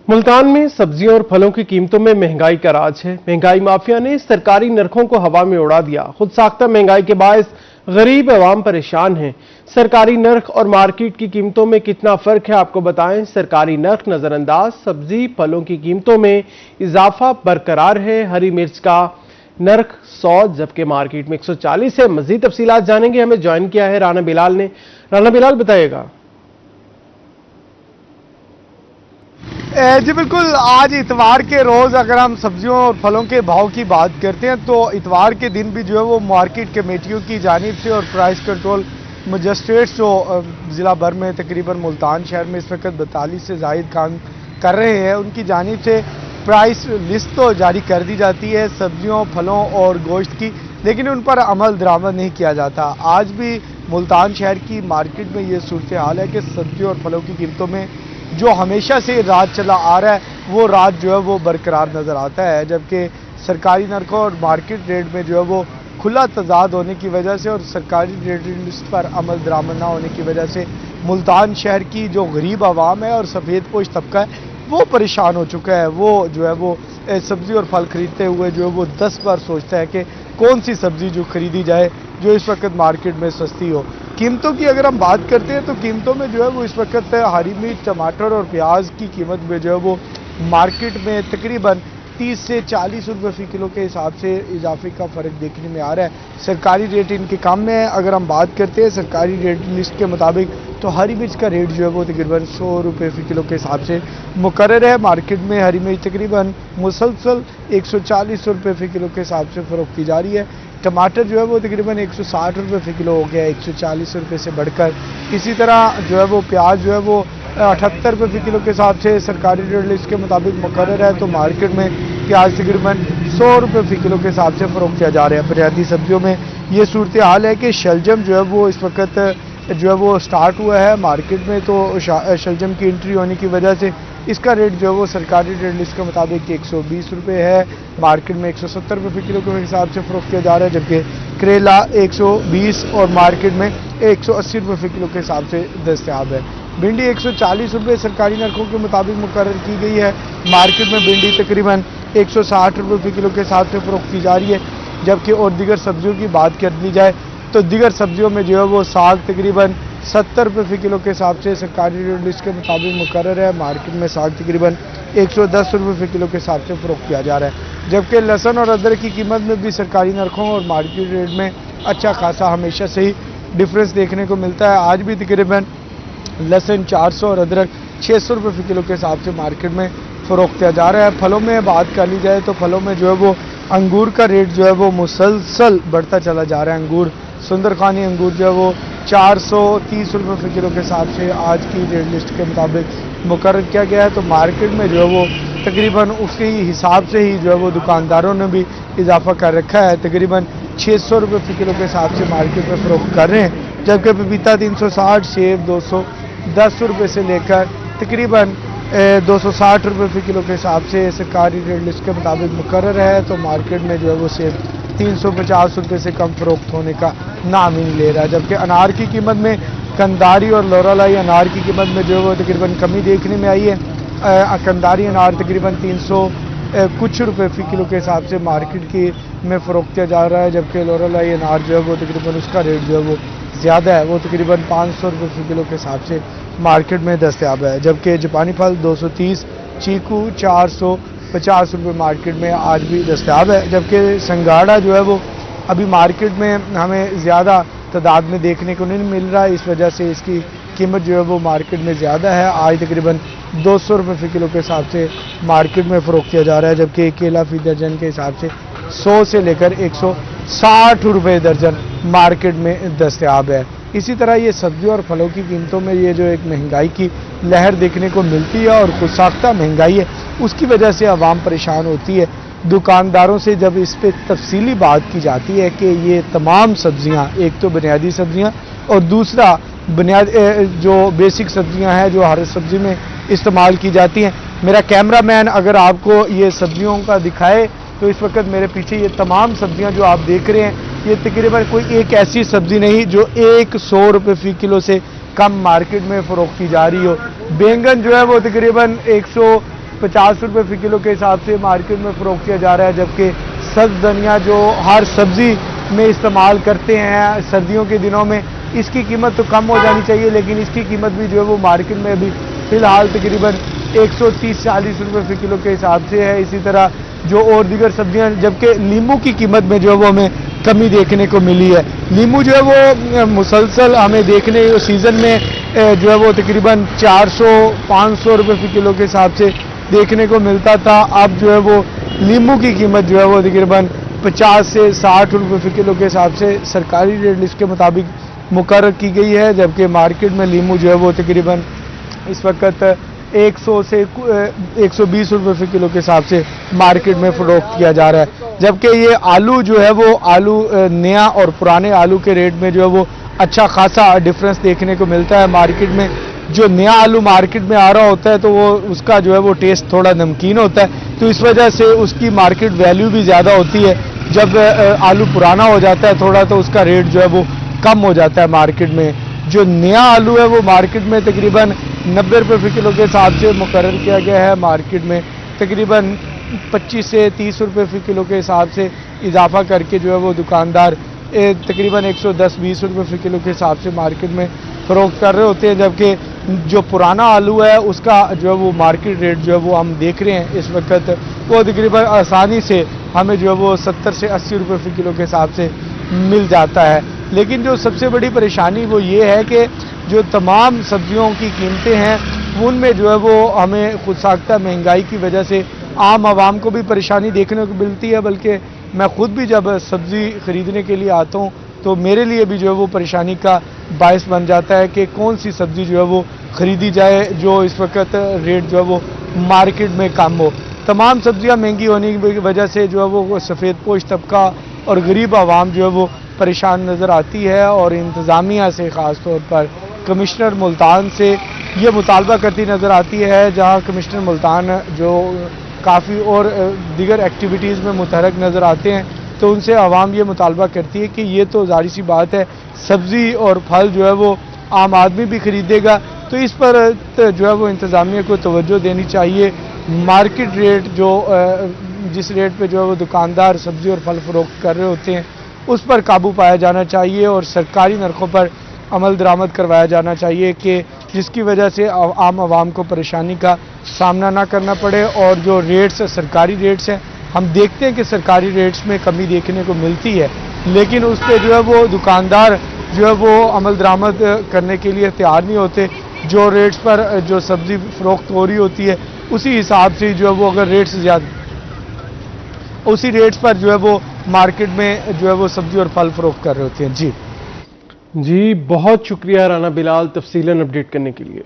मुल्तान में सब्जियों और फलों की कीमतों में महंगाई का राज है। महंगाई माफिया ने सरकारी नरखों को हवा में उड़ा दिया। खुद साख्ता महंगाई के बायस गरीब अवाम परेशान हैं। सरकारी नर्ख और मार्केट की कीमतों में कितना फर्क है आपको बताएं। सरकारी नर्ख नजरअंदाज, सब्जी फलों की कीमतों में इजाफा बरकरार है। हरी मिर्च का नर्ख 100 जबकि मार्केट में 140 है। मजीद तफसीलात जानेंगे। हमें ज्वाइन किया है राना बिलाल ने। राना बिलाल, बताइएगा। जी बिल्कुल, आज इतवार के रोज़ अगर हम सब्जियों और फलों के भाव की बात करते हैं तो इतवार के दिन भी जो है वो मार्केट कमेटियों की जानिब से और प्राइस कंट्रोल मजिस्ट्रेट्स जो ज़िला भर में तकरीबन मुल्तान शहर में इस वक्त 42 से ज़ायद काम कर रहे हैं, उनकी जानिब से प्राइस लिस्ट तो जारी कर दी जाती है सब्जियों फलों और गोश्त की, लेकिन उन पर अमल दरामद नहीं किया जाता। आज भी मुल्तान शहर की मार्केट में ये सूरत हाल है कि सब्जियों और फलों की कीमतों में जो हमेशा से राज चला आ रहा है वो राज जो है वो बरकरार नज़र आता है, जबकि सरकारी नरखों और मार्केट रेट में जो है वो खुला तजाद होने की वजह से और सरकारी रेट लिस्ट पर अमल दरामद ना होने की वजह से मुल्तान शहर की जो गरीब आवाम है और सफ़ेद पोश तबका है वो परेशान हो चुका है। वो जो है वो सब्ज़ी और फल खरीदते हुए जो है वो 10 बार सोचता है कि कौन सी सब्ज़ी जो खरीदी जाए जो इस वक्त मार्केट में सस्ती हो। कीमतों की अगर हम बात करते हैं तो कीमतों में जो है वो इस वक्त हरी मिर्च, टमाटर और प्याज की कीमत में जो है वो मार्केट में तकरीबन 30 से 40 रुपये फ़ी किलो के हिसाब से इजाफे का फ़र्क देखने में आ रहा है। सरकारी रेट इनके कम में है। अगर हम बात करते हैं सरकारी रेट लिस्ट के मुताबिक तो हरी मिर्च का रेट जो है वो तकरीबन 100 रुपये फ़ी किलो के हिसाब से मुकर्रर है। मार्केट में हरी मिर्च तकरीबन मुसलसल 140 रुपये फ़ी किलो के हिसाब से फ़रोख्त की जा रही है। टमाटर जो है वो तकरीबन 160 रुपये फ़ी किलो हो गया है, 140 रुपये से बढ़कर। इसी तरह जो है वो प्याज जो है वो 78 रुपये फ़ी किलो के हिसाब से सरकारी रेट लिस्ट के मुताबिक मुकर्रर है। तो मार्केट में प्याज तकरीबन 100 रुपये फ़ी किलो के हिसाब से फ़रोख्त किया जा रहा है। बुनियादी सब्जियों में ये सूरत हाल है कि शलजम जो है वो इस वक्त जो है वो स्टार्ट हुआ है मार्केट में, तो शलजम की एंट्री होने की वजह से इसका रेट जो है वो सरकारी रेट लिस्ट के मुताबिक 120 रुपये है। मार्केट में 170 रुपये फ़ी किलो के हिसाब से फ़रोख्त किया जा रहा है, जबकि करेला 120 और मार्केट में 180 रुपये फ़ी किलो के हिसाब से दस्तयाब है। भिंडी 140 रुपये सरकारी नरखों के मुताबिक मुकर्रर की गई है। मार्केट में भिंडी तकरीबन 160 रुपये फ़ी किलो के हिसाब से फ़रोख्त की जा रही है। जबकि और दीगर सब्जियों की बात कर ली जाए तो दीगर सब्जियों में जो है वो साग तकरीबन 70 रुपये फ़ी किलो के हिसाब से सरकारी रेट लिस्ट के मुताबिक मुकर्रर है। मार्केट में साग तकरीबन 110 रुपये फ़ी किलो के हिसाब से फ़रोख्त किया जा रहा है। जबकि लहसुन और अदरक की कीमत में भी सरकारी नरखों और मार्केट रेट में अच्छा खासा हमेशा से ही डिफरेंस देखने को मिलता है। आज भी तकरीबन लहसुन 400 और अदरक 600 रुपये फ़ी किलो के हिसाब से मार्केट में फ़रोख्त किया जा रहा है। फलों में बात कर ली जाए तो फलों में जो है वो अंगूर का रेट जो है वो मुसलसल बढ़ता चला जा रहा है। अंगूर सुंदरखानी अंगूर जो है वो 430 रुपये फ़ी किलो के हिसाब से आज की रेट लिस्ट के मुताबिक मुकर्रर किया गया है। तो मार्केट में जो है वो तकरीबन उसके हिसाब से ही जो है वो दुकानदारों ने भी इजाफा कर रखा है। तकरीबन 600 रुपये फ़ी किलो के हिसाब से मार्केट में फ़रोख्त कर रहे हैं, जबकि पपीता 360, सेब 210 रुपये से लेकर तकरीबन 260 रुपये फ़ी किलो के हिसाब से सरकारी रेट लिस्ट के मुताबिक मुकर्रर है। तो मार्केट में जो है वो सेब 350 रुपये से कम फ़रोख्त होने का नाम ही नहीं ले रहा है। जबकि अनार की कीमत में कंदारी और लोरालाई अनार की कीमत में जो है वो तकरीबन कमी देखने में आई है। कंदारी अनार तकरीबन 300 कुछ रुपये फ़ी किलो के हिसाब से मार्केट की में फ़रोख्त किया जा रहा है, जबकि लोरालाई अनार जो है वो तकरीबन उसका रेट जो है वो ज़्यादा है, वो तकरीबन 500 रुपये फ़ी किलो के हिसाब से मार्केट में दस्तयाब है। जबकि जापानी फल 230, चीकू 450 रुपये मार्केट में आज भी दस्तयाब है। जबकि संगाड़ा जो है वो अभी मार्केट में हमें ज़्यादा तादाद में देखने को नहीं मिल रहा है, इस वजह से इसकी कीमत जो है वो मार्केट में ज़्यादा है। आज तकरीबन 200 रुपये फ़ी किलो के हिसाब से मार्केट में फ़रोख्त किया जा रहा है, जबकि केला फ़ी दर्जन के हिसाब से 100 से लेकर 160 रुपये दर्जन मार्केट में दस्तयाब है। इसी तरह ये सब्जियों और फलों की कीमतों में ये जो एक महंगाई की लहर देखने को मिलती है और खुद साख्ता महंगाई है, उसकी वजह से आवाम परेशान होती है। दुकानदारों से जब इस पर तफसीली बात की जाती है कि ये तमाम सब्जियां, एक तो बुनियादी सब्जियां और दूसरा जो बेसिक सब्जियां हैं जो हर सब्जी में इस्तेमाल की जाती हैं। मेरा कैमरामैन अगर आपको ये सब्जियों का दिखाए तो इस वक्त मेरे पीछे ये तमाम सब्जियां जो आप देख रहे हैं ये तकरीबन कोई एक ऐसी सब्जी नहीं जो 100 रुपये फ़ी किलो से कम मार्केट में फ़रोख्त की जा रही हो। बैंगन जो है वो तकरीबन 50 रुपए फी किलो के हिसाब से मार्केट में फरोख्त किया जा रहा है, जबकि सब्ज धनिया जो हर सब्जी में इस्तेमाल करते हैं सर्दियों के दिनों में, इसकी कीमत तो कम हो जानी चाहिए, लेकिन इसकी कीमत भी जो है वो मार्केट में अभी फिलहाल तकरीबन 130-40 रुपए फी किलो के हिसाब से है। इसी तरह जो और दीगर सब्जियां, जबकि नींबू की कीमत में जो है वो हमें कमी देखने को मिली है। नींबू जो है वो मुसलसल हमें देखने सीज़न में जो है वो तकरीबन 400-500 रुपए फी किलो के हिसाब से देखने को मिलता था। अब जो है वो नींबू की कीमत जो है वो तकरीबन 50 से 60 रुपए फी किलो के हिसाब से सरकारी रेट लिस्ट के मुताबिक मुकर्रर की गई है, जबकि मार्केट में नींबू जो है वो तकरीबन इस वक्त 100 से 120 रुपए फी किलो के हिसाब से मार्केट में फरोख्त किया जा रहा है। जबकि ये आलू जो है वो आलू नया और पुराने आलू के रेट में जो है वो अच्छा खासा डिफरेंस देखने को मिलता है। मार्केट में जो नया आलू मार्केट में आ रहा होता है तो वो उसका जो है वो टेस्ट थोड़ा नमकीन होता है, तो इस वजह से उसकी मार्केट वैल्यू भी ज़्यादा होती है। जब आलू पुराना हो जाता है थोड़ा तो उसका रेट जो है वो कम हो जाता है मार्केट में। जो नया आलू है वो मार्केट में तकरीबन 90 रुपए फी किलो के हिसाब से मुकर्रर किया गया है। मार्केट में तकरीबन 25 से 30 रुपए फी किलो के हिसाब से इजाफा करके जो है वो दुकानदार तकरीबन 110-20 रुपए फी किलो के हिसाब से मार्केट में फरोख्त कर रहे होते हैं, जबकि जो पुराना आलू है उसका जो है वो मार्केट रेट जो है वो हम देख रहे हैं इस वक्त वो तकरीबन आसानी से हमें जो है वो 70 से 80 रुपए फी किलो के हिसाब से मिल जाता है। लेकिन जो सबसे बड़ी परेशानी वो ये है कि जो तमाम सब्जियों की कीमतें हैं उनमें जो है वो हमें खुद साख्ता महंगाई की वजह से आम आवाम को भी परेशानी देखने को मिलती है, बल्कि मैं खुद भी जब सब्ज़ी ख़रीदने के लिए आता हूँ तो मेरे लिए भी जो है वो परेशानी का बायस बन जाता है कि कौन सी सब्ज़ी जो है वो ख़रीदी जाए जो इस वक्त रेट जो है वो मार्केट में कम हो। तमाम सब्ज़ियाँ महंगी होने की वजह से जो है वो सफ़ेद पोश तबका और गरीब आवाम जो है वो परेशान नज़र आती है, और इंतज़ामिया से ख़ास तौर पर कमिश्नर मुल्तान से ये मुतालबा करती नज़र आती है, जहाँ कमिश्नर मुल्तान जो काफ़ी और दीगर एक्टिविटीज़ में मुतहरक नज़र आते हैं, तो उनसे आवाम ये मुतालबा करती है कि ये तो ज़ाहिर सी बात है सब्ज़ी और फल जो है वो आम आदमी भी ख़रीदेगा, तो इस पर जो है वो इंतज़ामिया को तवज्जो देनी चाहिए। मार्केट रेट जो जिस रेट पे जो है वो दुकानदार सब्ज़ी और फल फरोख्त कर रहे होते हैं उस पर काबू पाया जाना चाहिए, और सरकारी नरखों पर अमल दरामद करवाया जाना चाहिए कि जिसकी वजह से आम आवाम को परेशानी का सामना ना करना पड़े। और जो रेट्स सरकारी रेट्स हैं, हम देखते हैं कि सरकारी रेट्स में कमी देखने को मिलती है, लेकिन उस पर जो है वो दुकानदार जो है वो अमल दरामद करने के लिए तैयार नहीं होते। जो रेट्स पर जो सब्ज़ी फ़रोख्त हो रही होती है उसी हिसाब से जो है वो अगर रेट्स ज़्यादा उसी रेट्स पर जो है वो मार्केट में जो है वो सब्ज़ी और फल फ़रोख्त कर रहे होते हैं। जी बहुत शुक्रिया राना बिलाल तफसीलन अपडेट करने के लिए।